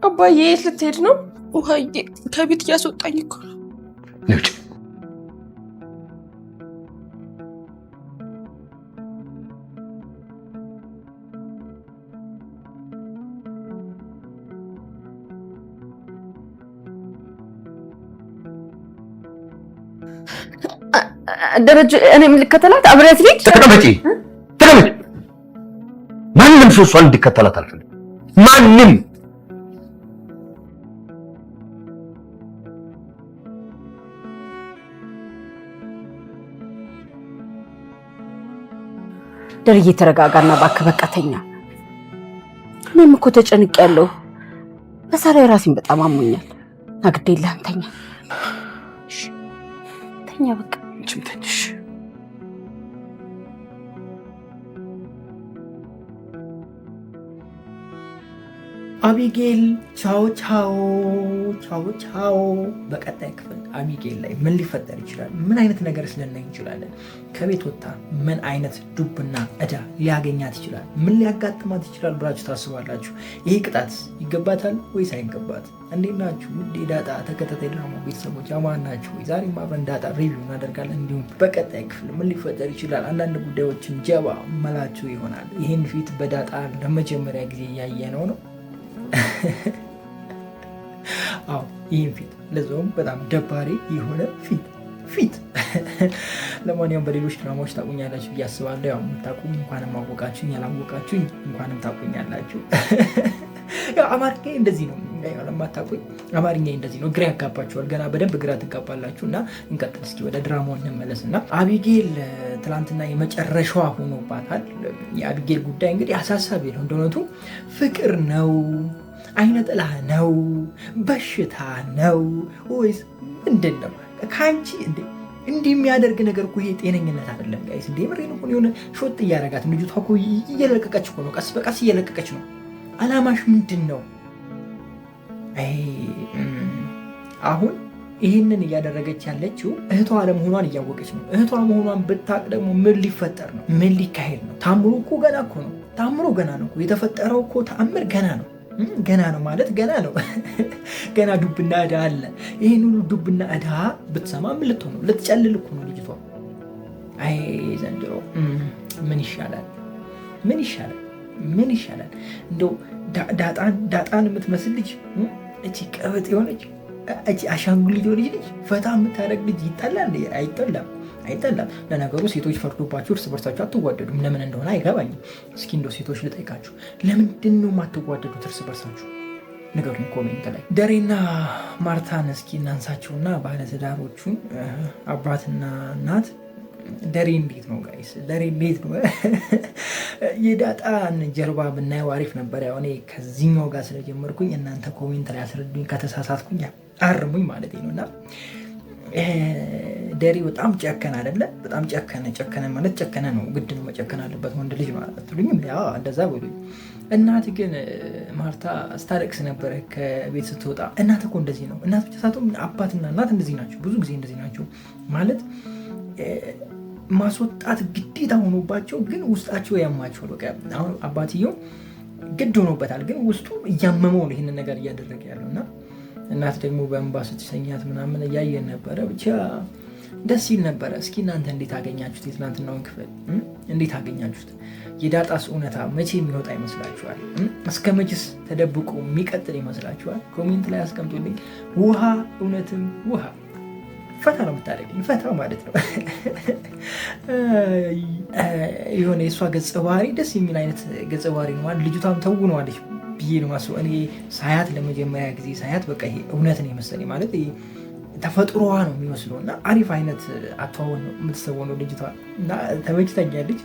አባዬ የት ልትሄድ ነው? ውሃዬ ከቤት እያስወጣኝ እኮ ነው። ነጭ ደረጀ እኔም ልከተላት አብሬያት ልሂድ? ተቀመጪ። ማንም ሰው እሷን እንዲከተላት አልፈልግም። ማንም ደርዬ ተረጋጋና እባክህ በቃ ተኛ። እኔም እኮ ተጨንቄያለሁ። በዛ ላይ ራሴን በጣም አሞኛል። አግዴልህም ተኛ ተኛ በቃ አንቺም ተኝሽ። አቢጌል ቻው ቻው ቻው ቻው። በቀጣይ ክፍል አቢጌል ላይ ምን ሊፈጠር ይችላል? ምን አይነት ነገር ልናይ እንችላለን? ከቤት ወጣ ምን አይነት ዱብና እዳ ሊያገኛት ይችላል? ምን ሊያጋጥማት ይችላል ብላችሁ ታስባላችሁ? ይሄ ቅጣት ይገባታል ወይስ አይገባት? እንዴት ናችሁ ውድ የዳጣ ተከታታይ ድራማ ቤተሰቦች አማን ናችሁ? ዛሬም አብረን ዳጣ ሪቪው እናደርጋለን። እንዲሁም በቀጣይ ክፍል ምን ሊፈጠር ይችላል አንዳንድ ጉዳዮችን ጀባ መላችሁ ይሆናል። ይህን ፊት በዳጣ ለመጀመሪያ ጊዜ እያየነው ነው። አዎ ይህን ፊት ለዛውም በጣም ደባሪ የሆነ ፊት ለማንኛውም በሌሎች ድራማዎች ታቁኛላችሁ ብዬ አስባለሁ። ያው የምታቁኝ እንኳንም አወቃችሁኝ፣ ያላወቃችሁኝ እንኳንም ታቁኛላችሁ። ያው አማርኛ እንደዚህ ነው። ለማታቁኝ አማርኛ እንደዚህ ነው። ግራ ያጋባችኋል። ገና በደንብ ግራ ትጋባላችሁ። እና እንቀጥል እስኪ ወደ ድራማው እንመለስ። እና አቢጌል ትላንትና የመጨረሻዋ ሆኖባታል። የአቢጌል ጉዳይ እንግዲህ አሳሳቢ ነው። እንደሆነቱ ፍቅር ነው፣ አይነ ጥላ ነው፣ በሽታ ነው ወይስ ምንድን ነው? ከአንቺ እንዲህ የሚያደርግ ነገር እኮ ይሄ ጤነኝነት አይደለም ጋይስ። እንደ ምሬን እኮ የሆነ ሾጥ እያደረጋት ልጅቷ እኮ እየለቀቀች እኮ ነው። ቀስ በቀስ እየለቀቀች ነው። አላማሽ ምንድን ነው? አሁን ይህንን እያደረገች ያለችው እህቷ አለመሆኗን እያወቀች ነው። እህቷ መሆኗን ብታቅ ደግሞ ምን ሊፈጠር ነው? ምን ሊካሄድ ነው? ታምሮ እኮ ገና እኮ ነው። ታምሮ ገና ነው። የተፈጠረው እኮ ተአምር ገና ነው። ገና ነው ማለት ገና ነው። ገና ዱብና እዳ አለ። ይህን ሁሉ ዱብና እዳ ብትሰማ ምን ልትሆን ነው? ልትጨልል እኮ ነው ልጅቷ። አይ ዘንድሮ ምን ይሻላል? ምን ይሻላል? ምን ይሻላል? እንደው ዳጣን የምትመስል ልጅ እቺ ቀበጥ የሆነች እቺ አሻንጉሊት የሆነች ልጅ ፈታ የምታደርግ ልጅ ይጠላል? አይጠላም፣ አይጠላም። ለነገሩ ሴቶች ፈርዶባችሁ እርስ በርሳችሁ አትዋደዱም። ለምን እንደሆነ አይገባኝም። እስኪ እንደው ሴቶች ልጠይቃችሁ፣ ለምንድን ነው የማትዋደዱት እርስ በርሳችሁ? ንገሩኝ ኮሜንት ላይ። ደሬና ማርታን እስኪ እናንሳቸውና ባለትዳሮቹን አባትና እናት። ደሬ እንዴት ነው ጋይስ? ደሬ እንዴት ነው? የዳጣን ጀርባ ብናየው አሪፍ ነበር። ያው እኔ ከዚህኛው ጋር ስለጀመርኩኝ እናንተ ኮሜንት ላይ አስረዱኝ፣ ከተሳሳትኩኝ አርሙኝ ማለት ነው። እና ደሬ በጣም ጨከነ አይደለ? በጣም ጨከነ ማለት ጨከነ ነው፣ ግድ ነው፣ መጨከን አለበት ወንድ ልጅ ማለት አትሉኝም? ያ እንደዛ ብሉኝ። እናት ግን ማርታ ስታለቅስ ነበረ ከቤት ስትወጣ። እናት እኮ እንደዚህ ነው። እናት ብቻ ሳትሆን አባትና እናት እንደዚህ ናቸው፣ ብዙ ጊዜ እንደዚህ ናቸው ማለት ማስወጣት ግዴታ ሆኖባቸው ግን ውስጣቸው ያማቸው። በቃ አሁን አባትየው ግድ ሆኖበታል፣ ግን ውስጡ እያመመው ነው ይህንን ነገር እያደረገ ያለው። እና እናት ደግሞ በእንባ ስትሸኛት ምናምን እያየን ነበረ። ብቻ ደስ ይል ነበረ። እስኪ እናንተ እንዴት አገኛችሁት? የትናንትናውን ክፍል እንዴት አገኛችሁት? የዳጣስ እውነታ መቼ የሚወጣ ይመስላችኋል? እስከ መቼስ ተደብቆ የሚቀጥል ይመስላችኋል? ኮሜንት ላይ አስቀምጡልኝ። ውሃ እውነትም ውሃ ፈታ ነው የምታደርገኝ፣ ፈታ ማለት ነው። የሆነ የእሷ ገጸ ባህሪ ደስ የሚል አይነት ገጸ ባህሪ ነው። ልጅቷም ተውነዋለች ብዬ ነው የማስበው። እኔ ሳያት ለመጀመሪያ ጊዜ ሳያት በቃ ይሄ እውነት ነው የመሰለኝ፣ ማለት ተፈጥሮዋ ነው የሚመስለው። እና አሪፍ አይነት አተዋወን ነው የምትሰወነው ልጅቷ እና ተመችታኛለች።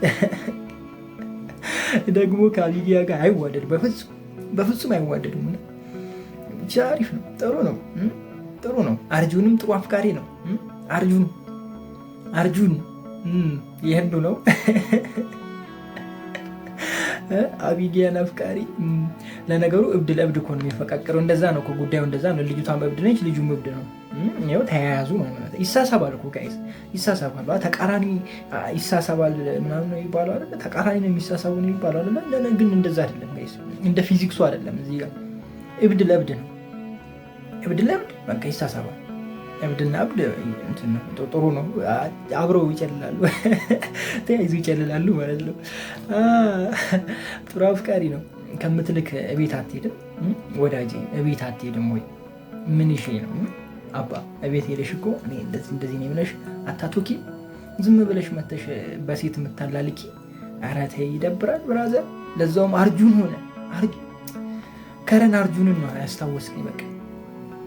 ደግሞ ከሊዲያ ጋር አይዋደድ፣ በፍጹም አይዋደዱም። ብቻ አሪፍ ነው፣ ጥሩ ነው። አርጁንም ጥሩ አፍቃሪ ነው። አርጁን ይህንዱ ነው። አቢጊያን አፍቃሪ። ለነገሩ እብድ ለእብድ እኮ ነው የሚፈቃቀረው። እንደዛ ነው እኮ ጉዳዩ፣ እንደዛ ነው። ልጅቷም እብድ ነች፣ ልጁም እብድ ነው። ይኸው ተያያዙ ማለት ይሳሳባል እኮ ጋይስ፣ ይሳሳባል። ተቃራኒ ይሳሳባል ምናምን ነው የሚባለው አይደለ? ተቃራኒ ነው የሚሳሳቡ ነው የሚባለው አይደለ? ግን እንደዛ አይደለም ጋይስ፣ እንደ ፊዚክሱ አይደለም። እዚህ ጋር እብድ ለእብድ ነው። እብድ ለእብድ በቃ ይሳሳባል። እብድና እብድ ጥሩ ነው። አብረው ይጨልላሉ፣ ተያይዙ ይጨልላሉ ማለት ነው። ጥሩ አፍቃሪ ነው። ከምትልክ እቤት አትሄድም ወዳጄ፣ እቤት አትሄድም ወይ? ምን ይሽ ነው አባ? እቤት ሄደሽ እኮ እኔ እንደዚህ ነው ብለሽ አታቶኪ። ዝም ብለሽ መተሽ በሴት የምታላልቂ። ኧረ ተይ ይደብራል ብራዘር። ለዛውም አርጁን ሆነ ከረን አርጁንን ነው ያስታወስኝ። በቃ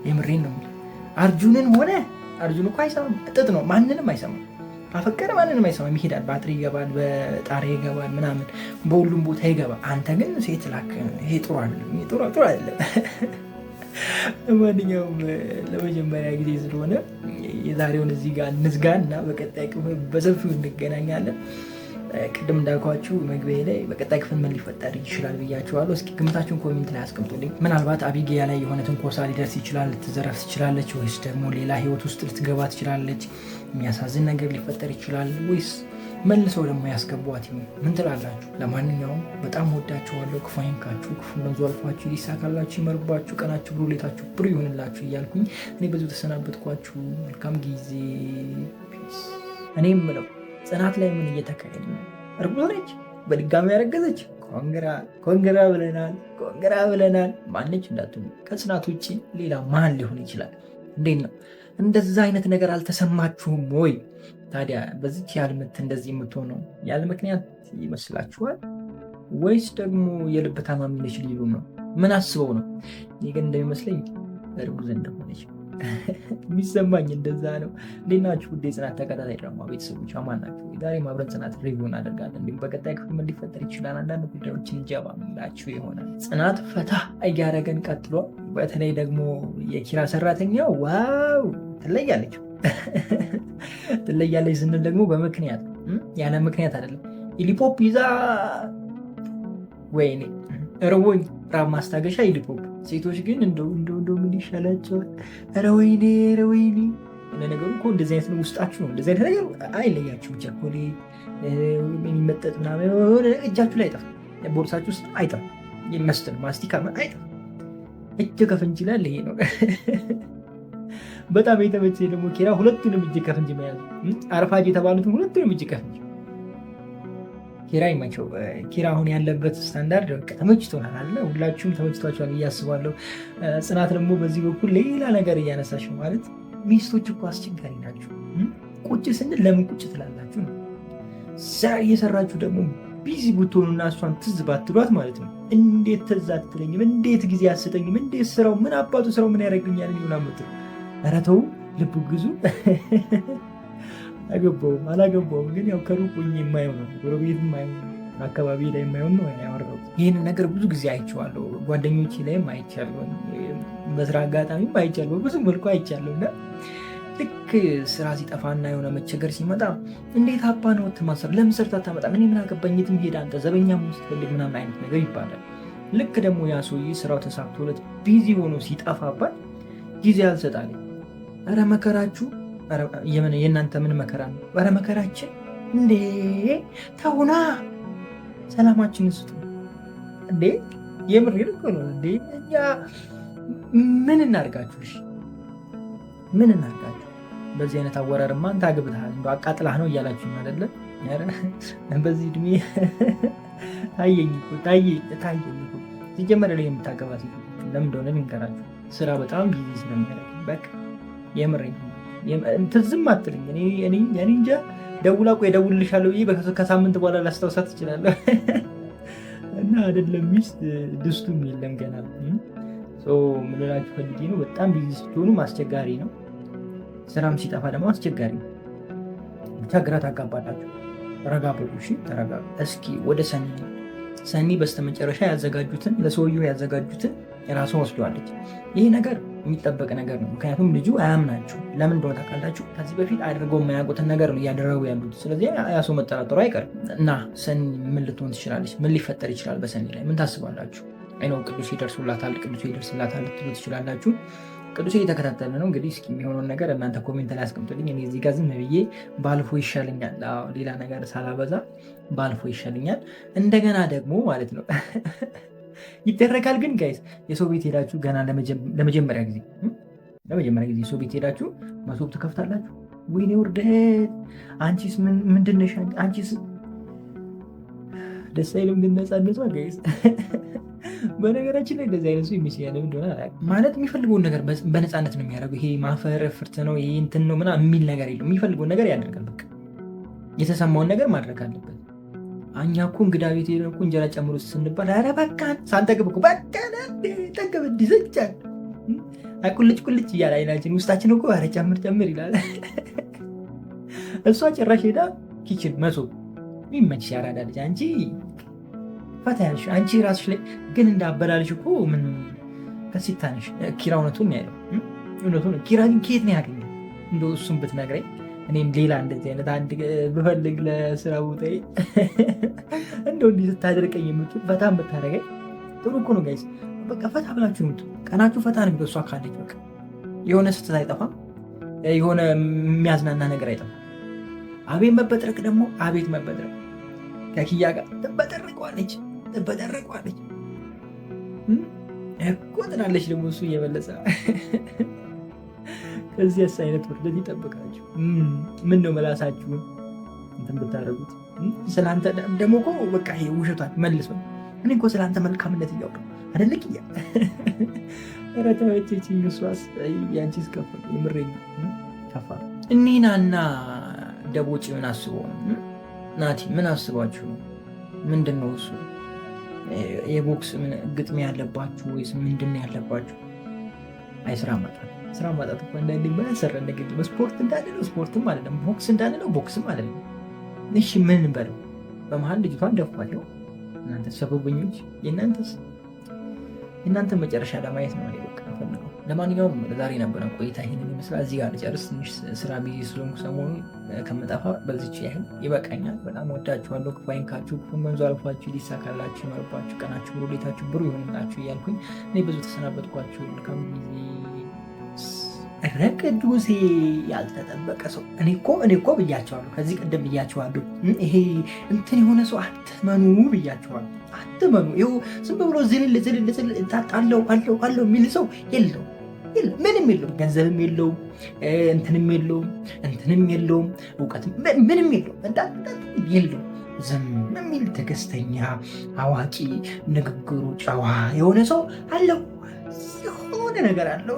የምሬን ነው። አርጁንን ሆነ አርጁን እኮ አይሰማም። ጥጥ ነው፣ ማንንም አይሰማም። ካፈቀረ ማንንም አይሰማም። ይሄዳል፣ ባትሪ ይገባል፣ በጣሪያ ይገባል፣ ምናምን በሁሉም ቦታ ይገባል። አንተ ግን ሴት ላክ። ይሄ ጥሩ አይደለም፣ ጥሩ አይደለም። ለማንኛውም ለመጀመሪያ ጊዜ ስለሆነ የዛሬውን እዚህ ጋር እንዝጋና በቀጣይ ክፍል በሰፊው እንገናኛለን። ቅድም እንዳልኳችሁ መግቢያ ላይ በቀጣይ ክፍል ምን ሊፈጠር ይችላል ብያችኋለሁ። እስኪ ግምታችሁን ኮሜንት ላይ አስቀምጡልኝ። ምናልባት አቢጌያ ላይ የሆነ ትንኮሳ ሊደርስ ይችላል፣ ልትዘረፍ ትችላለች፣ ወይስ ደግሞ ሌላ ህይወት ውስጥ ልትገባ ትችላለች፣ የሚያሳዝን ነገር ሊፈጠር ይችላል፣ ወይስ መልሰው ደግሞ ያስገቧት ይሁን? ምን ትላላችሁ? ለማንኛውም በጣም ወዳችኋለሁ። ክፉ አይንካችሁ፣ ክፉ መንዙ አልፏችሁ፣ ይሳካላችሁ፣ ይመርባችሁ፣ ቀናችሁ ብሩ፣ ሌታችሁ ብሩ ይሆንላችሁ እያልኩኝ እኔ በዙ ተሰናበትኳችሁ። መልካም ጊዜ። እኔ የምለው ጽናት ላይ ምን እየተካሄደ ነው? እርጉዝ ነች፣ በድጋሚ ያረገዘች። ኮንግራ ብለናል። ማነች እንዳትሉ፣ ከጽናት ውጭ ሌላ ማን ሊሆን ይችላል? እንዴት ነው? እንደዛ አይነት ነገር አልተሰማችሁም ወይ? ታዲያ በዚች ያህል ምት እንደዚህ የምትሆነው ያለ ምክንያት ይመስላችኋል? ወይስ ደግሞ የልብ ታማሚ ነች ሊሉ ነው? ምን አስበው ነው? እኔ ግን እንደሚመስለኝ እርጉዝ እንደሆነች የሚሰማኝ እንደዛ ነው። እንዴት ናችሁ? ውድ የጽናት ተከታታይ ድራማ ቤተሰቦች አማን ናችሁ? ዛሬ አብረን ጽናት ሪቪው እናደርጋለን። እንዲሁም በቀጣይ ክፍል ምን ሊፈጠር ይችላል አንዳንድ ጉዳዮችን ጀባ ምላችሁ ይሆናል። ጽናት ፈታ እያደረገን ቀጥሎ፣ በተለይ ደግሞ የኪራ ሰራተኛው ዋው ትለያለች። ትለያለች ስንል ደግሞ በምክንያት ያለ ምክንያት አይደለም። ኢሊፖፕ ይዛ ወይኔ እርቦኝ ራብ ማስታገሻ ኢሊፖፕ። ሴቶች ግን እንደው ምን ይሻላቸዋል? ኧረ ወይኔ ነገሩ እኮ እንደዚህ አይነት ነው። ውስጣችሁ ነው እንደዚህ አይነት ነገር አይለያችሁ። ቸኮሌት የሚመጠጥ ምናምን እጃችሁ ላይ አይጠፋም፣ ቦርሳችሁ ውስጥ አይጠፋም። መስትን ማስቲካ አይጠፋም። እጅ ከፍንጅ ይላል። ይሄ ነው በጣም የተመቸ ደግሞ ኪራ ሁለቱንም እጅ ከፍንጅ መያዝ። አርፋጅ የተባሉትን ሁለቱንም እጅ ከፍንጅ። ኪራ ይመቸው። ኪራ አሁን ያለበት ስታንዳርድ ተመችቶናል አለ። ሁላችሁም ተመችቷችኋል እያስባለሁ። ጽናት ደግሞ በዚህ በኩል ሌላ ነገር እያነሳሽ ማለት ሚስቶች እኮ አስቸጋሪ ናቸው። ቁጭ ስንል ለምን ቁጭ ትላላችሁ ነው። ስራ እየሰራችሁ ደግሞ ቢዚ ብትሆኑና እሷን ትዝ ባትሏት ማለት ነው። እንዴት ትዝ አትለኝም? እንዴት ጊዜ አትሰጠኝም? እንዴት ስራው ምን አባቱ ስራው ምን ያደርግኛል? ሆና ምትሉ ኧረ ተው ልብ ግዙ። አላገባውም ግን ያው ከሩቅ ሆኜ የማየው ነው። ጎረቤት የማየው አካባቢ ላይ የማየው ነው ያወራሁት። ይህንን ነገር ብዙ ጊዜ አይቼዋለሁ፣ ጓደኞቼ ላይም አይቻለሁ፣ በስራ አጋጣሚም አይቻለሁ፣ ብዙ መልኩ አይቻለሁ። እና ልክ ስራ ሲጠፋና የሆነ መቸገር ሲመጣ እንዴት አባ ነው ትማሰር ለምን ሰርታ አታመጣም? እኔ ምን አገባኝ? የትም ሄዳ አንተ ዘበኛም ውስጥ ፈልግ ምናምን አይነት ነገር ይባላል። ልክ ደግሞ ያ ሰውዬ ስራው ተሳክቶለት ቢዚ ሆኖ ሲጠፋባት ጊዜ አልሰጣለኝ። ኧረ መከራችሁ! የእናንተ ምን መከራ ነው? ኧረ መከራችን እንዴ! ተውና ሰላማችንን ስጡ እንዴ! የምር እኮ ነው እንዴ! እኛ ምን እናድርጋችሁ? እሺ ምን እናድርጋችሁ? በዚህ አይነት አወራርማ አንተ አግብተሃል እንደው አቃጥላህ ነው እያላችሁ አይደለ? በዚህ እድሜ ታየኝ እኮ ሲጀመር ላይ የምታገባ ሴት ለምን እንደሆነ ልንገራችሁ። ስራ በጣም ቢዚ ስለሚያደርግ በቃ የምር ትዝም አትልኝ። እኔ እንጃ ደውላ ቆይ እደውልልሻለሁ ብዬ ከሳምንት በኋላ ላስታውሳት ትችላለሁ። እና አይደለም ሚስት ድስቱም የለም ገና። ምን እላችሁ ፈልጌ ነው፣ በጣም ቢዚ ስትሆኑ አስቸጋሪ ነው። ስራም ሲጠፋ ደግሞ አስቸጋሪ ነው። ብቻ ግራ ታጋባላችሁ። ረጋ በሉ እሺ፣ ተረጋጉ። እስኪ ወደ ሰኒ በስተመጨረሻ ያዘጋጁትን ለሰውየው ያዘጋጁትን የራሷ ወስደዋለች። ይህ ነገር የሚጠበቅ ነገር ነው። ምክንያቱም ልጁ አያምናችሁ። ለምን እንደሆነ ታውቃላችሁ? ከዚህ በፊት አድርገው የማያውቁትን ነገር ነው እያደረጉ ያሉት። ስለዚህ ያ ሰው መጠራጠሩ አይቀርም። እና ሰኒ ምን ልትሆን ትችላለች? ምን ሊፈጠር ይችላል በሰኒ ላይ? ምን ታስባላችሁ? አይነው ቅዱስ ይደርስላታል ልትሉ ትችላላችሁ። ቅዱስ እየተከታተለ ነው። እንግዲህ እስኪ የሚሆነውን ነገር እናንተ ኮሜንት ላይ አስቀምጡልኝ። እኔ እዚህ ጋር ዝም ብዬ ባልፎ ይሻለኛል፣ ሌላ ነገር ሳላበዛ ባልፎ ይሻለኛል። እንደገና ደግሞ ማለት ነው ይደረጋል። ግን ጋይስ የሰው ቤት ሄዳችሁ ገና ለመጀመሪያ ጊዜ ሰው ቤት ሄዳችሁ መሶብ ትከፍታላችሁ። ወይኔ ውርደት! አንቺስ ምንድን ነሽ? አንቺስ ደስ አይልም። ግን ነፃነቷ ጋይስ በነገራችን ላይ እንደዚህ አይነት ሰው ይመስላል እንደሆነ ማለት የሚፈልገውን ነገር በነፃነት ነው የሚያደርገው። ይሄ ማፈር ፍርት ነው ይሄ እንትን ነው ምናምን የሚል ነገር የለም። የሚፈልገውን ነገር ያደርጋል። በቃ የተሰማውን ነገር ማድረግ አለበት። እኛ እኮ እንግዳ ቤት ሄደን እኮ እንጀራ ጨምሮ ስንባል ኧረ በቃ ሳንጠግብ እኮ በቃ ጠገብ እንዲዘጫል ቁልጭ እያለ አይናችን ውስጣችን እኮ ኧረ ጨምር ይላል። እሷ ጭራሽ ሄዳ ኪችን መሶብ ይመች ያራዳ ልጅ አንቺ ፈታ ያልሽ አንቺ ራስሽ ላይ ግን እንዳበላልሽ እኮ ምን ከሲታንሽ ኪራ እውነቱን ያለው እውነቱን ኪራ ግን ከየት ነው ያገኘው? እንደው እሱን ብትነግረኝ እኔም ሌላ እንደዚህ አይነት አንድ ብፈልግ ለስራ ቦታ እንደው እንዲህ ስታደርቀኝ የምትል ፈታም ብታደርገኝ ጥሩ እኮ ነው ጋይስ። በቃ ፈታ ብላችሁ ነው ቀናችሁ ፈታ ነው። እሷ ካለች በቃ የሆነ ስትት አይጠፋም፣ የሆነ የሚያዝናና ነገር አይጠፋም። አቤት መበጥረቅ ደግሞ አቤት መበጥረቅ ከኪያ ጋር ትበጠርቀዋለች እኮ ትላለች። ደግሞ እሱ እየመለሰ ከዚያስ አይነት ውርደት ይጠብቃችሁ። ምን ነው መላሳችሁን እንትን ብታደርጉት። ስለአንተ ደግሞ እኮ በቃ ይሄ ውሸቷን መልሶ እኔ እኮ ስለአንተ መልካምነት እያወቅሁ አይደለ ኪያ? ኧረ ተመቸችኝ። እሷስ ያንቺስ ከፋ፣ የምሬን ከፋ። እኔናና ደቦጭ ምን አስበው ናቲ ምን አስባችሁ? ምንድን ነው እሱ የቦክስ ግጥሚያ ያለባችሁ ወይስ ምንድን ነው ያለባችሁ? አይ ስራ ማጣት እኮ አንዳንዴ ማያሰራ ነገር ነው። ስፖርት እንዳንለው ስፖርትም አይደለም፣ ቦክስ እንዳንለው ቦክስም አይደለም። እሺ ምን በለው? በመሀል ልጅቷን ደፋቸው። እናንተ ሰበበኞች፣ የእናንተ መጨረሻ ለማየት ነው በቃ ፈልገው። ለማንኛውም ዛሬ ነበረ ቆይታ ይሄንን ይመስላል። እዚህ ጋር ልጨርስ፣ ትንሽ ስራ ቢዚ ስለሆንኩ ሰሞኑን ከምጠፋ በዚች ያህል ይበቃኛል። በጣም ወዳችኋለሁ። ክፉ አይንካችሁ፣ ክፉ መንዙ አልፏችሁ፣ ሊሳካላችሁ ይመርባችሁ፣ ቀናችሁ ብሩ፣ ሌታችሁ ብሩ ይሆንላችሁ እያልኩኝ እኔ ብዙ ተሰናበትኳችሁ። መልካም ጊዜ። ኧረ ቅዱሴ ያልተጠበቀ ሰው እኔ እኮ ብያቸዋለሁ፣ ከዚህ ቀደም ብያቸዋለሁ። ይሄ እንትን የሆነ ሰው አትመኑ ብያቸዋለሁ። አትመኑ። ይኸው ዝም ብሎ ዝልል አለው የሚል ሰው የለው፣ ምንም የለውም። ገንዘብም የለውም፣ እንትንም የለውም፣ እውቀትም ምንም የለውም፣ የለውም። ዝም የሚል ትዕግስተኛ፣ አዋቂ፣ ንግግሩ ጨዋ የሆነ ሰው አለው። የሆነ ነገር አለው።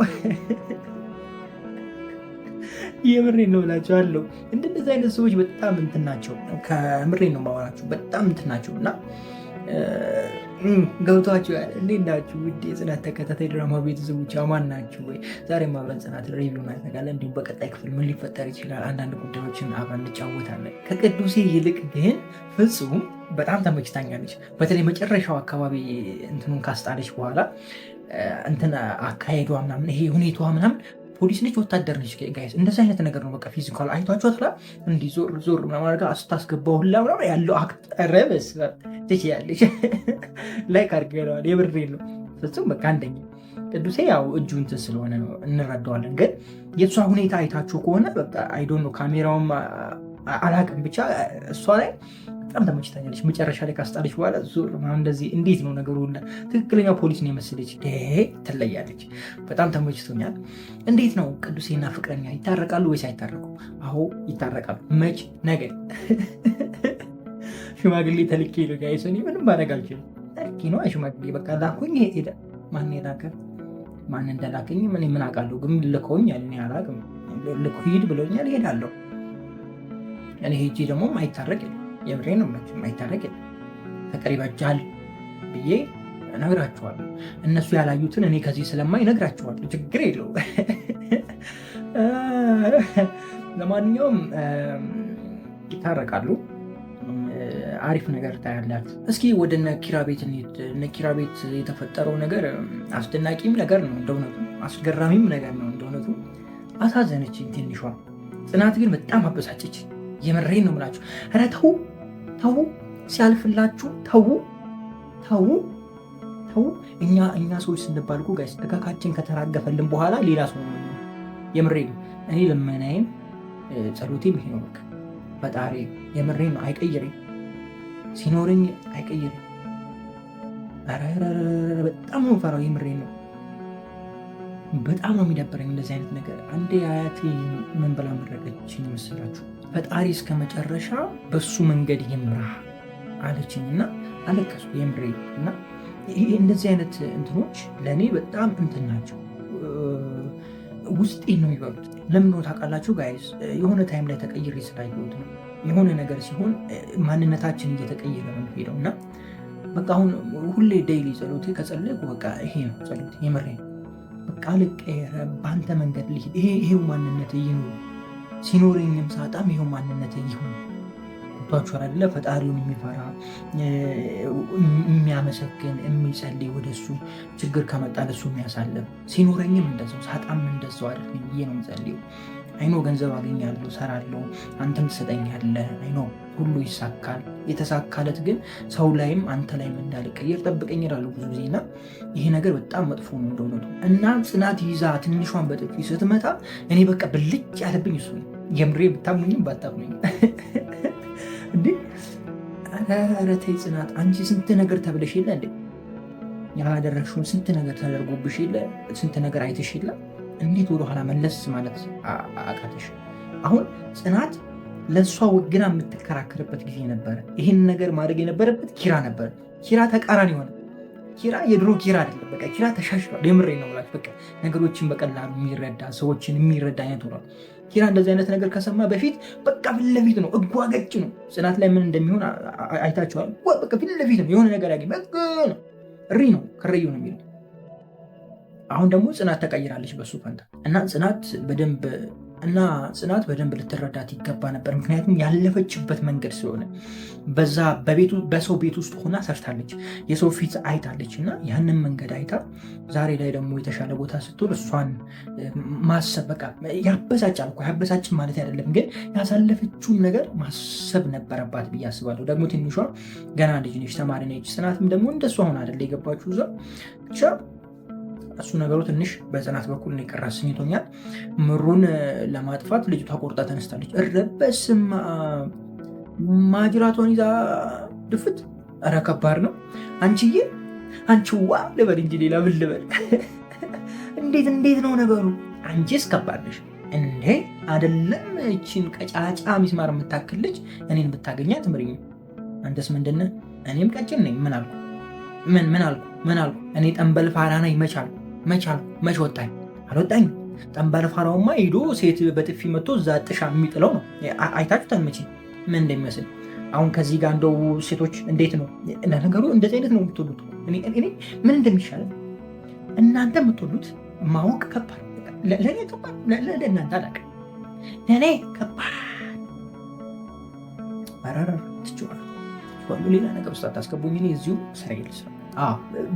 የምሬን ነው ብላችኋለሁ። እንደዚህ አይነት ሰዎች በጣም እንትን ናቸው። ከምሬን ነው ማወራችሁ። በጣም እንትን ናቸው እና ገብቷችሁ ያለ እንዴት ናችሁ? ውድ የጽናት ተከታታይ ድራማ ቤተሰቦች አማን ናችሁ ወይ? ዛሬ አብረን ጽናት ሪቪው እናደርጋለን። እንዲሁም በቀጣይ ክፍል ምን ሊፈጠር ይችላል አንዳንድ ጉዳዮችን አብረን እንጫወታለን። ከቅዱሴ ይልቅ ግን ፍጹም በጣም ተመችታኛለች። በተለይ መጨረሻው አካባቢ እንትኑን ካስጣለች በኋላ እንትን አካሄዷ ምናምን ይሄ ሁኔታዋ ምናምን ፖሊስ ነች ወታደር ነች ጋይስ፣ እንደዚህ አይነት ነገር ነው። በቃ ፊዚካል አይቷችኋት ላ እንዲህ ዞር ምናምን አድርጋ ስታስገባው ሁላ ምናምን ያለው አክጠረበስ ትችያለች። ላይክ አድርገዋል። የብሬን ነው ፍጹም በቃ አንደኛ። ቅዱሴ ያው እጁ እንትን ስለሆነ ነው እንረዳዋለን። ግን የእሷ ሁኔታ አይታችሁ ከሆነ በቃ አይዶን ነው ካሜራውም አላቅም ብቻ እሷ ላይ በጣም ተመችታኛለች። መጨረሻ ላይ ካስጣለች በኋላ ዞር እንደዚህ እንዴት ነው ነገሩ? ትክክለኛ ፖሊስ ነው የመሰለች። ትለያለች። በጣም ተመችቶኛል። እንዴት ነው ቅዱሴና ፍቅረኛ ይታረቃሉ ወይስ አይታረቁ? አዎ ይታረቃሉ። መች? ነገ። ሽማግሌ ተልኬ ነው ጋይስ። እኔ ምንም ማድረግ አልችልም። ተልኬ ነው ሽማግሌ በቃ ላኩኝ። ሄደ። ማን የላከ ማን እንደላከኝ ምን አውቃለሁ? ግን ልከውኛል። እኔ አላውቅም። ሂድ ብለውኛል። እሄዳለሁ። እኔ ሄጄ ደግሞ አይታረቅ የምሬ ነው የማይታረቅ የለም። ፍቅር ይበጃል ብዬ እነግራችኋለሁ። እነሱ ያላዩትን እኔ ከዚህ ስለማይ እነግራችኋለሁ። ችግር የለውም። ለማንኛውም ይታረቃሉ። አሪፍ ነገር ታያላችሁ። እስኪ ወደ ኪራ ቤት እንሂድ። ኪራ ቤት የተፈጠረው ነገር አስደናቂም ነገር ነው እንደእውነቱ፣ አስገራሚም ነገር ነው እንደእውነቱ። አሳዘነችኝ ትንሿ ጽናት ግን በጣም አበሳጨች። የምሬን ነው የምላችሁ። ኧረ ተው ሲያልፍላችሁ ተው። እኛ ሰዎች ስንባል እኮ ጋይስ እካካችን ከተራገፈልን በኋላ ሌላ ሰው ነው። የምሬን ነው። እኔ ልመናዬም ጸሎቴም ይሄ ነው። ፈጣሪ የምሬን ነው አይቀይረኝ፣ ሲኖረኝ አይቀይረኝ። በጣም ነው ፈራው። የምሬን ነው። በጣም ነው የሚደብረኝ እንደዚህ አይነት ነገር። አንዴ አያቴ ምን ብላ መረቀችኝ መስላችሁ? ፈጣሪ እስከ መጨረሻ በሱ መንገድ ይምራህ አለችኝ እና አለቀሱ። የምሬ እና እንደዚህ አይነት እንትኖች ለእኔ በጣም እንትን ናቸው፣ ውስጤን ነው የሚበሉት። ለምን ነው ታውቃላችሁ ጋይስ? የሆነ ታይም ላይ ተቀይሬ ስላየሁት ነው። የሆነ ነገር ሲሆን ማንነታችን እየተቀየረ ነው የሚሄደው እና በቃ አሁን ሁሌ ዴይሊ ጸሎቴ ከጸለይኩ በቃ ይሄ ነው ጸሎቴ። የምሬ በቃ ልቀየረ በአንተ መንገድ ልሂድ። ይሄው ማንነት ይኑር፣ ሲኖረኝም ሳጣም ይሄው ማንነት ይሁን። ቷቸኋል አይደለ? ፈጣሪውን የሚፈራ የሚያመሰግን የሚጸልይ፣ ወደሱ ችግር ከመጣ ለሱ የሚያሳልፍ፣ ሲኖረኝም እንደዛው ሳጣም እንደዛው አይደል ብዬ ነው የምጸልየው። አይኖ ገንዘብ አገኛለሁ፣ ሰራለሁ፣ አንተም ትሰጠኛለህ፣ አይኖ ሁሉ ይሳካል። የተሳካለት ግን ሰው ላይም አንተ ላይም እንዳልቀየር ጠብቀኝ ይላሉ ብዙ ጊዜ እና ይሄ ነገር በጣም መጥፎ ነው እንደሆነቱ እና ጽናት ይዛ ትንሿን በጥፊ ስትመታ እኔ በቃ ብልጭ ያለብኝ እሱ ነው። የምሬ ብታምኑኝም ባታምኑኝም እንዴ ኧረ ተይ ጽናት፣ አንቺ ስንት ነገር ተብለሽ የለ እንዴ? ያላደረግሽውን ስንት ነገር ተደርጎብሽ የለ? ስንት ነገር አይተሽ የለ? እንዴት ወደኋላ መለስ ማለት አቃተሽ? አሁን ጽናት ለእሷ ወግና የምትከራከርበት ጊዜ ነበረ። ይህን ነገር ማድረግ የነበረበት ኪራ ነበር። ኪራ ተቃራኒ ሆነ። ኪራ የድሮ ኪራ አይደለም። በቃ ኪራ ተሻሽሏል። የምሬ ነው ብላችሁ በቃ ነገሮችን በቀላሉ የሚረዳ ሰዎችን የሚረዳ አይነት ሆኗል። ኪራ እንደዚህ አይነት ነገር ከሰማ በፊት በቃ ፊት ለፊት ነው፣ እጓገጭ ነው። ጽናት ላይ ምን እንደሚሆን አይታችኋል። በቃ ፊት ለፊት ነው፣ የሆነ ነገር ያገኝ በቃ ነው፣ እሪ ነው ከረዩ ነው የሚለው። አሁን ደግሞ ጽናት ተቀይራለች በሱ ፈንታ እና ጽናት በደንብ ልትረዳት ይገባ ነበር። ምክንያቱም ያለፈችበት መንገድ ስለሆነ በሰው ቤት ውስጥ ሆና ሰርታለች፣ የሰው ፊት አይታለች እና ያንን መንገድ አይታ ዛሬ ላይ ደግሞ የተሻለ ቦታ ስትሆን እሷን ማሰብ በቃ ያበሳጫል እኮ። ያበሳጭም ማለት አይደለም ግን ያሳለፈችውን ነገር ማሰብ ነበረባት ብዬ አስባለሁ። ደግሞ ትንሿ ገና ልጅ ነች፣ ተማሪ ነች። ጽናትም ደግሞ እንደሷ ሆና አይደለ የገባችው እዛ ብቻ እሱ ነገሩ ትንሽ በጽናት በኩል ነው የቀረ አስኝቶኛል። ምሩን ለማጥፋት ልጅቷ ቆርጣ ተነስታለች። እረበስም ማጅራቷን ይዛ ድፍት። ኧረ ከባድ ነው። አንቺዋ ልበል እንጂ ሌላ ምን ልበል? እንዴት ነው ነገሩ? አንቺስ ከባድ ነሽ እንዴ? አይደለም እችን ቀጫጫ ሚስማር የምታክል ልጅ እኔን ብታገኛ ትምርኝ። አንተስ ምንድን? እኔም ቀጭን ነኝ። ምን አልኩ? እኔ ጠንበል ፋራ ነኝ። መች ወጣኝ? አልወጣኝ። ጠንበል ፋራውማ ሄዶ ሴት በጥፊ መጥቶ እዛ ጥሻ የሚጥለው ነው። አይታችሁታል መቼ ምን እንደሚመስል። አሁን ከዚህ ጋር እንደው ሴቶች እንዴት ነው ነገሩ? እንደዚህ አይነት ነው የምትወዱት። እኔ ምን እንደሚሻለ እናንተ የምትወዱት ማወቅ ከባድ፣ ለእኔ ከባድ፣ ለእናንተ አላውቅም። ለእኔ ከባድ ትችዋለሁ። ሌላ ነገር ውስጥ አታስገቡኝ። እኔ እዚሁ ስራዬ ልስራ፣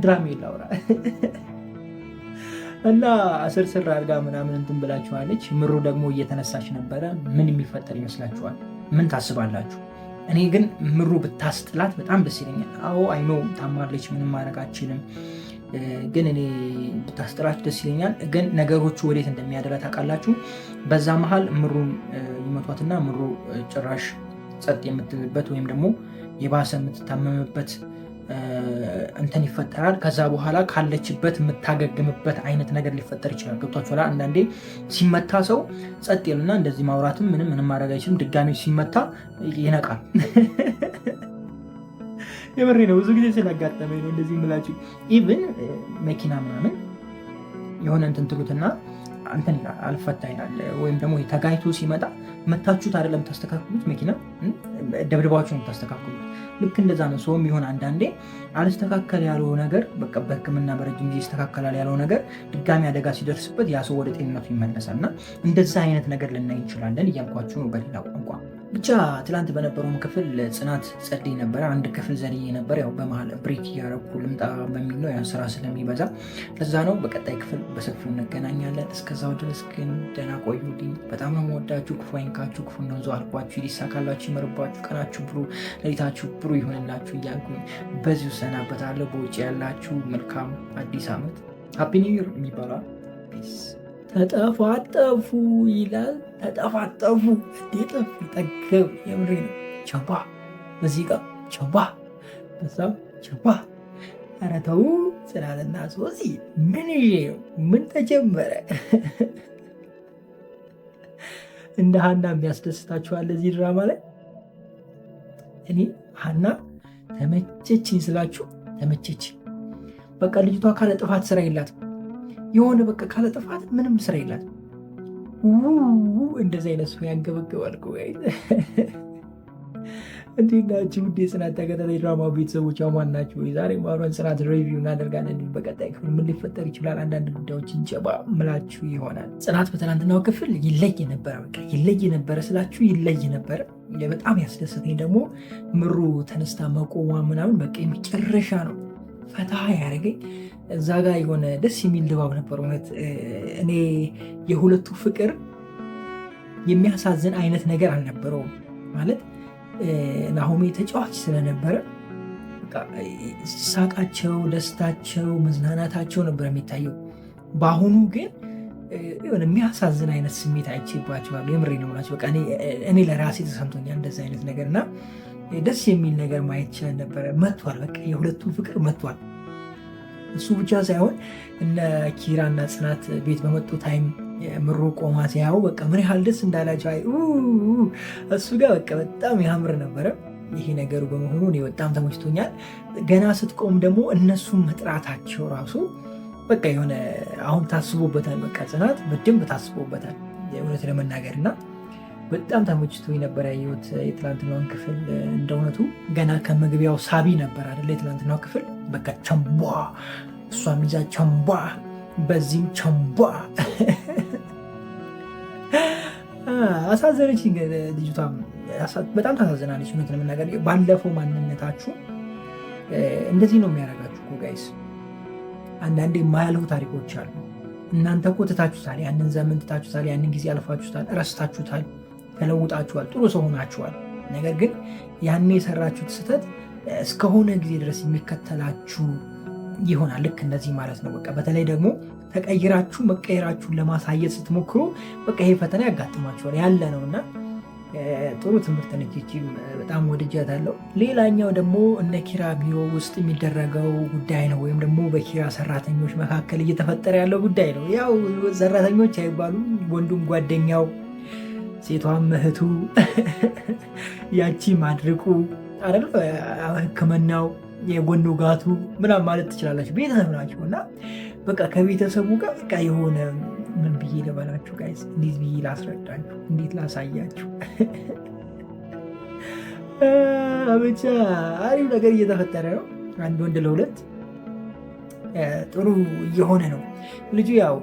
ድራሜ ላውራ እና ስርስር አድርጋ ምናምን እንትን ብላችኋለች። ምሩ ደግሞ እየተነሳች ነበረ። ምን የሚፈጠር ይመስላችኋል? ምን ታስባላችሁ? እኔ ግን ምሩ ብታስጥላት በጣም ደስ ይለኛል። አዎ አይኖ ታማለች፣ ምንም ማድረግ አችልም። ግን እኔ ብታስጥላት ደስ ይለኛል። ግን ነገሮቹ ወዴት እንደሚያደላ ታውቃላችሁ? በዛ መሀል ምሩን ይመቷትና ምሩ ጭራሽ ጸጥ የምትልበት ወይም ደግሞ የባሰ የምትታመምበት እንትን ይፈጠራል። ከዛ በኋላ ካለችበት የምታገግምበት አይነት ነገር ሊፈጠር ይችላል። ገብቷችኋል? አንዳንዴ ሲመታ ሰው ጸጥ ይልና እንደዚህ ማውራትም ምንም ማድረግ አይችልም። ድጋሚ ሲመታ ይነቃል። የምሬ ነው። ብዙ ጊዜ ስላጋጠመኝ ነው እንደዚህ የምላችሁ። ኢቭን መኪና ምናምን የሆነ እንትን ትሉትና እንትን አልፈታ ይላል። ወይም ደግሞ ተጋይቶ ሲመጣ መታችሁት አይደለም ታስተካክሉት፣ መኪና ደብድባችሁ ነው ታስተካክሉት። ልክ እንደዛ ነው። ሰውም ይሆን አንዳንዴ አልስተካከል ያለው ነገር በቃ በሕክምና በረጅም ጊዜ ይስተካከላል ያለው ነገር ድጋሚ አደጋ ሲደርስበት ያ ሰው ወደ ጤንነቱ ይመለሳል። እና እንደዛ አይነት ነገር ልናይ እንችላለን እያልኳችሁ ነው በሌላ ቋንቋ። ብቻ ትላንት በነበረውም ክፍል ጽናት ጸልይ ነበረ። አንድ ክፍል ዘልዬ ነበር። ያው በመሀል ብሬክ እያረኩ ልምጣ በሚል ነው፣ ስራ ስለሚበዛ ለዛ ነው። በቀጣይ ክፍል በሰፊው እንገናኛለን። እስከዛው ድረስ ግን ደህና ቆዩልኝ። በጣም ነው የምወዳችሁ። ክፉ አይንካችሁ፣ ክፉ ነው አልኳችሁ። ይሳካላችሁ፣ ይመርባችሁ፣ ቀናችሁ ብሩ፣ ሌሊታችሁ ብሩ ይሆንላችሁ እያልኩኝ በዚሁ ሰናበታለሁ። በውጭ ያላችሁ መልካም አዲስ ዓመት፣ ሃፒ ኒው ይር የሚባለው ፒስ። ተጠፋጠፉ ይላል። ተጠፋጠፉ ጠፍ ጠገብ። የምሬ ነው። ቸባ በዚህ ጋር ቸባ፣ በዛም ቸባ። ኧረ ተው ጽናትና ሶሲ ምን ምን ተጀመረ? እንደ ሀና የሚያስደስታችኋል እዚህ ድራማ ላይ? እኔ ሀና ተመቸችኝ ስላችሁ ተመቸች። በቃ ልጅቷ ካለ ጥፋት ስራ የላትም። የሆነ በቃ ካለ ጥፋት ምንም ስራ የላትም። እንደዚህ አይነት ሰው ያንገበግባል። እንዴት ናችሁ? ውድ የጽናት ተከታታይ ድራማ ቤተሰቦች አማን ናችሁ? ዛሬ አብረን ጽናት ሪቪው እናደርጋለን። በቀጣይ ክፍል ምን ሊፈጠር ይችላል አንዳንድ ጉዳዮችን ጀባ ምላችሁ ይሆናል። ጽናት በትናንትናው ክፍል ይለይ ነበረ። በቃ ይለይ ነበረ ስላችሁ ይለይ ነበረ። በጣም ያስደሰተኝ ደግሞ ምሩ ተነስታ መቆሟ ምናምን በቃ የመጨረሻ ነው ፈታ ያደረገኝ። እዛ ጋር የሆነ ደስ የሚል ድባብ ነበር። እውነት እኔ የሁለቱ ፍቅር የሚያሳዝን አይነት ነገር አልነበረውም ማለት ናሆሜ ተጫዋች ስለነበረ ሳቃቸው፣ ደስታቸው፣ መዝናናታቸው ነበር የሚታየው። በአሁኑ ግን የሆነ የሚያሳዝን አይነት ስሜት አይቼባቸዋለሁ። የምሬ ነው የምላቸው። በቃ እኔ ለራሴ ተሰምቶኛል እንደዚህ አይነት ነገር እና ደስ የሚል ነገር ማየት ችለን ነበረ። መጥቷል፣ በቃ የሁለቱ ፍቅር መጥቷል። እሱ ብቻ ሳይሆን እነ ኪራና ጽናት ቤት በመጡ ታይም ምሩ ቆማ ሲያዩ በቃ ምን ያህል ደስ እንዳላቸው እሱ ጋር በቃ በጣም ያምር ነበረ። ይሄ ነገሩ በመሆኑ እኔ በጣም ተመችቶኛል። ገና ስትቆም ደግሞ እነሱን መጥራታቸው ራሱ በቃ የሆነ አሁን ታስቦበታል። በቃ ጽናት በደንብ ታስቦበታል እውነት ለመናገር እና በጣም ተመችቶኝ ነበር ያየሁት የትላንትናውን ክፍል። እንደ እውነቱ ገና ከመግቢያው ሳቢ ነበር አይደለ? የትላንትናው ክፍል በቃ ቸምቧ፣ እሷም ይዛ ቸምቧ፣ በዚህም ቸምቧ አሳዘነች። ልጅቷ በጣም ታሳዝናለች እውነት ለመናገር። ባለፈው ማንነታችሁ እንደዚህ ነው የሚያደርጋችሁ እኮ ጋይስ። አንዳንዴ የማያልፉ ታሪኮች አሉ። እናንተ እኮ ትታችሁታል፣ ያንን ዘመን ትታችሁታል፣ ያንን ጊዜ አልፋችሁታል፣ ረስታችሁታል፣ ተለውጣችኋል፣ ጥሩ ሰው ሆናችኋል። ነገር ግን ያኔ የሰራችሁት ስህተት እስከሆነ ጊዜ ድረስ የሚከተላችሁ ይሆናል። ልክ እንደዚህ ማለት ነው። በቃ በተለይ ደግሞ ተቀይራችሁ መቀየራችሁን ለማሳየት ስትሞክሩ በቃ ይሄ ፈተና ያጋጥማችኋል ያለ ነው እና ጥሩ ትምህርት ነች። በጣም ወድጃታለሁ። ሌላኛው ደግሞ እነ ኪራ ቢሮ ውስጥ የሚደረገው ጉዳይ ነው፣ ወይም ደግሞ በኪራ ሰራተኞች መካከል እየተፈጠረ ያለው ጉዳይ ነው። ያው ሰራተኞች አይባሉም፣ ወንዱም ጓደኛው፣ ሴቷም እህቱ፣ ያቺ ማድርቁ አይደል፣ ሕክምናው፣ የጎን ውጋቱ ምናምን ማለት ትችላላችሁ። ቤተሰብ ናቸው እና በቃ ከቤተሰቡ ጋር በቃ የሆነ ምን ብዬ ልበላችሁ ጋይስ፣ እንዴት ብዬ ላስረዳችሁ፣ እንዴት ላሳያችሁ? ብቻ አሪፍ ነገር እየተፈጠረ ነው። አንድ ወንድ ለሁለት ጥሩ እየሆነ ነው። ልጁ ያው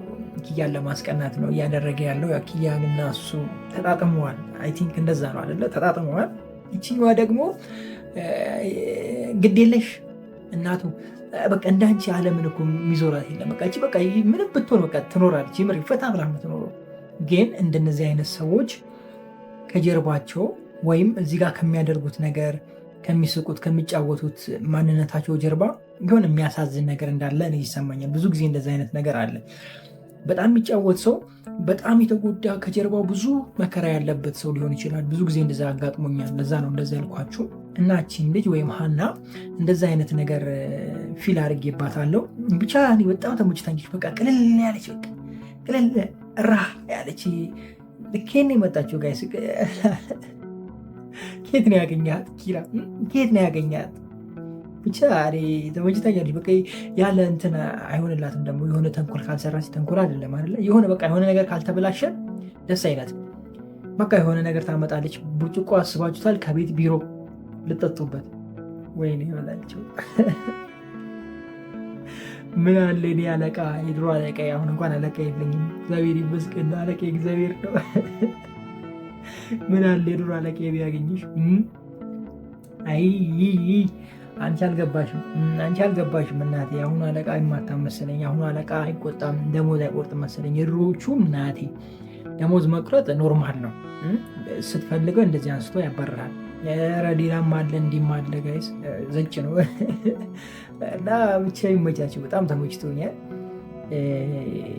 ኪያን ለማስቀናት ነው እያደረገ ያለው። ያው ኪያን እና እሱ ተጣጥመዋል። አይ ቲንክ እንደዛ ነው አይደለ? ተጣጥመዋል። ይችኛዋ ደግሞ ግዴለሽ እናቱ በቃ እንዳንቺ ዓለምን እኮ የሚዞራት የለም። በቃ እቺ በቃ ምንም ብትሆን በቃ ትኖራለች። ይምር ፈታ ብላ የምትኖረው ግን እንደነዚህ አይነት ሰዎች ከጀርባቸው ወይም እዚህ ጋር ከሚያደርጉት ነገር፣ ከሚስቁት፣ ከሚጫወቱት ማንነታቸው ጀርባ የሆነ የሚያሳዝን ነገር እንዳለ እኔ ይሰማኛል። ብዙ ጊዜ እንደዚህ አይነት ነገር አለ። በጣም የሚጫወት ሰው በጣም የተጎዳ ከጀርባው ብዙ መከራ ያለበት ሰው ሊሆን ይችላል። ብዙ ጊዜ እንደዛ አጋጥሞኛል። ለዛ ነው እንደዛ ያልኳችሁ። እናችን ልጅ ወይም ሀና እንደዛ አይነት ነገር ፊል አድርጌባታለሁ። ብቻ እኔ በጣም ተመችታለች። በቃ ቅልል ያለች በቃ ቅልል ራ ያለች ልኬን የመጣችው ጋይስ። ኬት ነው ያገኛት ኪራ? ኬት ነው ያገኛት? ብቻ እኔ ተመችታኛለች። በቃ ያለ እንትን አይሆንላትም። ደግሞ የሆነ ተንኮል ካልሰራች ተንኮል አይደለም አይደለ? የሆነ በቃ የሆነ ነገር ካልተበላሸ ደስ አይላትም። በቃ የሆነ ነገር ታመጣለች። ብርጭቆ አስባችሁታል? ከቤት ቢሮ ልጠጡበት። ወይኔ ይሆናቸው ምን አለ እኔ አለቃ፣ የድሮ አለቃ፣ አሁን እንኳን አለቃ የለኝም እግዚአብሔር ይመስገን። አለቃ እግዚአብሔር ነው። ምን አለ የድሮ አለቃ ቢያገኝሽ። አይ አንቺ አልገባሽም እናቴ። አሁኑ አለቃ አይማታም መሰለኝ። አሁኑ አለቃ አይቆጣም፣ ደሞዝ አይቆርጥም መሰለኝ። የድሮዎቹ እናቴ ደሞዝ መቁረጥ ኖርማል ነው። ስትፈልገው እንደዚህ አንስቶ ያባርራል። ረዲራም አለ እንዲህም አለ ጋይስ፣ ዘጭ ነው እና ብቻ ይመቻቸው። በጣም ተመችቶኛል።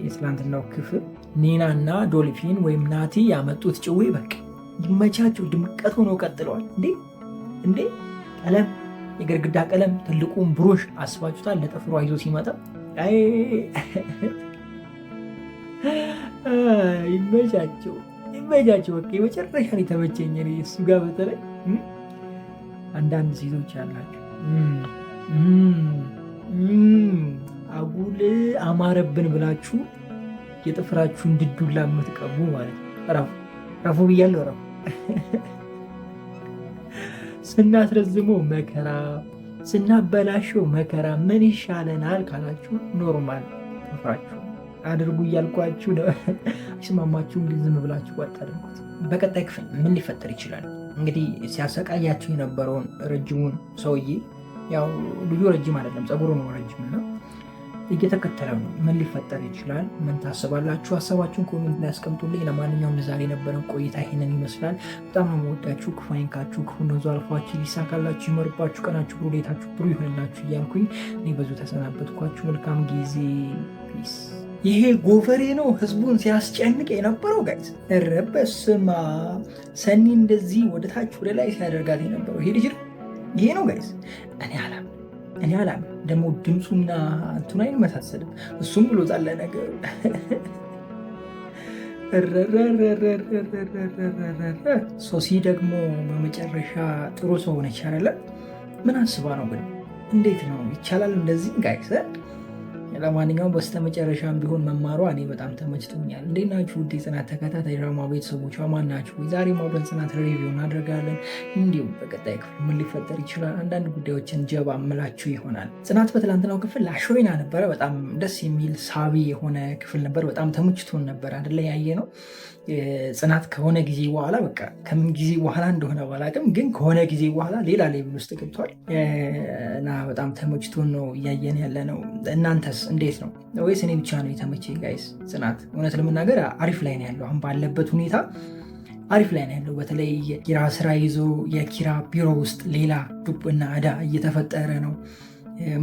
የትላንትናው ክፍል ኒና እና ዶልፊን ወይም ናቲ ያመጡት ጭዌ በቃ ይመቻቸው። ድምቀት ሆኖ ቀጥለዋል። እንዴ ቀለም የግድግዳ ቀለም ትልቁን ብሩሽ አስባችሁታል? ለጥፍሯ ይዞ ሲመጣ ይመቻቸው። በቃ የመጨረሻ የተመቸኝ እሱ ጋር በተለይ አንዳንድ ሴቶች ያላቸው አጉል አማረብን ብላችሁ የጥፍራችሁን ድዱላ የምትቀቡ ማለት ነው። ረፉ ብያለሁ። ረፉ ስናስረዝመው መከራ፣ ስናበላሸው መከራ። ምን ይሻለናል ካላችሁ ኖርማል ጥፍራችሁ አድርጉ እያልኳችሁ ነው። አይስማማችሁም? ግን ዝም ብላችሁ ዋጥ አድርጉት። በቀጣይ ክፍል ምን ሊፈጠር ይችላል? እንግዲህ ሲያሰቃያችሁ የነበረውን ረጅሙን ሰውዬ ያው ልጁ ረጅም አይደለም፣ ፀጉሩ ነው ረጅም እና እየተከተለው ነው። ምን ሊፈጠር ይችላል? ምን ታስባላችሁ? ሀሳባችሁን ኮሜንት ላይ ያስቀምጡልኝ። ለማንኛውም ዛሬ የነበረን ቆይታ ይሄንን ይመስላል። በጣም ነው የምወዳችሁ። ክፉ አይንካችሁ፣ ክፉ እንደዙ አልፏችሁ፣ ሊሳካላችሁ፣ ይመርባችሁ፣ ቀናችሁ ብሩ፣ ሌታችሁ ብሩ ይሆንላችሁ እያልኩኝ እኔ በዙ ተሰናበትኳችሁ። መልካም ጊዜ። ፒስ። ይሄ ጎፈሬ ነው ህዝቡን ሲያስጨንቅ የነበረው ጋይዝ። ኧረ በስመ አብ! ሰኒ እንደዚህ ወደ ታች ወደ ላይ ሲያደርጋት የነበረው ይሄ ልጅ ይሄ ነው ጋይዝ። እኔ አላም ደግሞ ድምፁና እንትን አይመሳሰልም። እሱም ብሎታል ለነገሩ። ሶሲ ደግሞ በመጨረሻ ጥሩ ሰው ሆነች አይደለ? ምን አስባ ነው ግን? እንዴት ነው ይቻላል እንደዚህ ጋይስ? ለማንኛውም በስተመጨረሻም ቢሆን መማሯ እኔ በጣም ተመችቶኛል። እንዴት ናችሁ ውድ የጽናት ተከታታይ ድራማ ቤተሰቦቿ ማን ናችሁ? ዛሬ አብረን ጽናት ሪቪው እናደርጋለን። እንዲሁም በቀጣይ ክፍል ምን ሊፈጠር ይችላል አንዳንድ ጉዳዮችን ጀባ እምላችሁ ይሆናል። ጽናት በትላንትናው ክፍል አሾይና ነበረ። በጣም ደስ የሚል ሳቢ የሆነ ክፍል ነበር። በጣም ተመችቶን ነበር አይደለ? ያየ ነው ጽናት ከሆነ ጊዜ በኋላ በቃ ከምን ጊዜ በኋላ እንደሆነ ባላቅም ግን ከሆነ ጊዜ በኋላ ሌላ ሌቭል ውስጥ ገብቷል እና በጣም ተመችቶን ነው እያየን ያለ ነው። እናንተስ እንዴት ነው? ወይስ እኔ ብቻ ነው የተመቸኝ ጋይስ? ጽናት እውነት ለመናገር አሪፍ ላይ ነው ያለው። አሁን ባለበት ሁኔታ አሪፍ ላይ ነው ያለው። በተለይ የኪራ ስራ ይዞ የኪራ ቢሮ ውስጥ ሌላ ዱብና ዕዳ እየተፈጠረ ነው።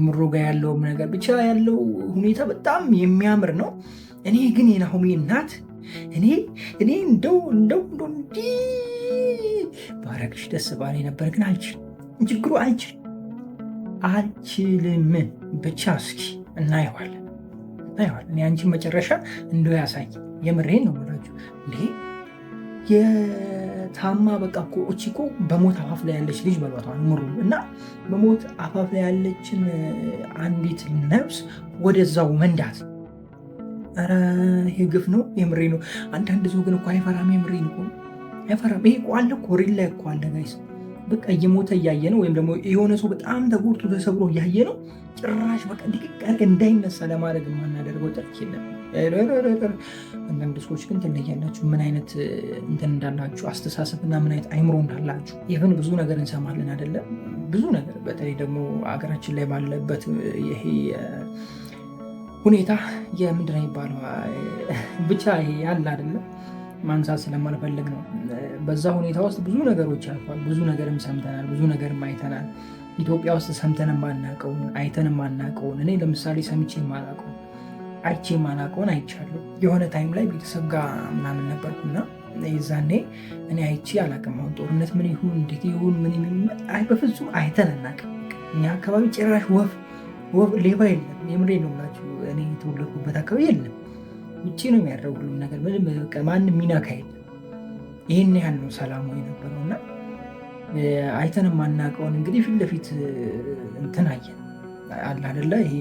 ምሮ ጋ ያለውም ነገር ብቻ ያለው ሁኔታ በጣም የሚያምር ነው። እኔ ግን የናሆሜ እናት እኔ እንደው እንዲህ ባረግሽ ደስ ባለ ነበር፣ ግን አልችልም። ችግሩ አልችልም። ብቻ እስኪ እናየዋለን። እኔ አንቺን መጨረሻ እንደው ያሳይ። የምሬን ነው የምላችሁ። እንዴ የታማ በቃ እኮ በሞት አፋፍ ላይ ያለች ልጅ በሏታል ምሩ እና በሞት አፋፍ ላይ ያለችን አንዲት ነፍስ ወደዛው መንዳት። ኧረ ይሄ ግፍ ነው። የምሬ ነው። አንዳንድ ሰው ግን እኮ አይፈራም። የምሬ ነው አይፈራም። ይሄ እኮ አለ እኮ ሪል ላይ እኮ አለ ጋይስ። በቃ እየሞተ እያየ ነው፣ ወይም ደግሞ የሆነ ሰው በጣም ተጎድቶ ተሰብሮ እያየ ነው። ጭራሽ በቃ እንዲቀር እንዳይነሳ ለማድረግ የማናደርገው ጥረት የለም። አንዳንድ ሰዎች ግን ትለያላችሁ፣ ምን አይነት እንትን እንዳላችሁ አስተሳሰብና ምን አይነት አይምሮ እንዳላችሁ። ይህን ብዙ ነገር እንሰማለን አይደለም? ብዙ ነገር በተለይ ደግሞ አገራችን ላይ ባለበት ይሄ ሁኔታ የምንድን ነው የሚባለው? ብቻ ይሄ ያለ አይደለም፣ ማንሳት ስለማልፈልግ ነው። በዛ ሁኔታ ውስጥ ብዙ ነገሮች አልፏል። ብዙ ነገርም ሰምተናል፣ ብዙ ነገርም አይተናል። ኢትዮጵያ ውስጥ ሰምተን ማናቀውን አይተን ማናቀውን፣ እኔ ለምሳሌ ሰምቼ ማላቀውን አይቼ ማላቀውን አይቻለሁ። የሆነ ታይም ላይ ቤተሰብ ጋር ምናምን ነበርኩና የዛኔ እኔ አይቼ አላቅም። አሁን ጦርነት ምን ይሁን እንዴት ይሁን ምን በፍጹም አይተን አናቅም። እኛ አካባቢ ጭራሽ ወፍ ሌባ የለም። የምሬ ነው የምላችሁ። እኔ የተወለድኩበት አካባቢ የለም። ውጭ ነው የሚያደርጉ ሁሉም ነገር፣ ምንም ማንም ሚናካ የለም። ይህን ያህል ነው ሰላሙ የነበረው እና አይተን ማናቀውን እንግዲህ ፊት ለፊት እንትን አየን አለ አይደለ? ይሄ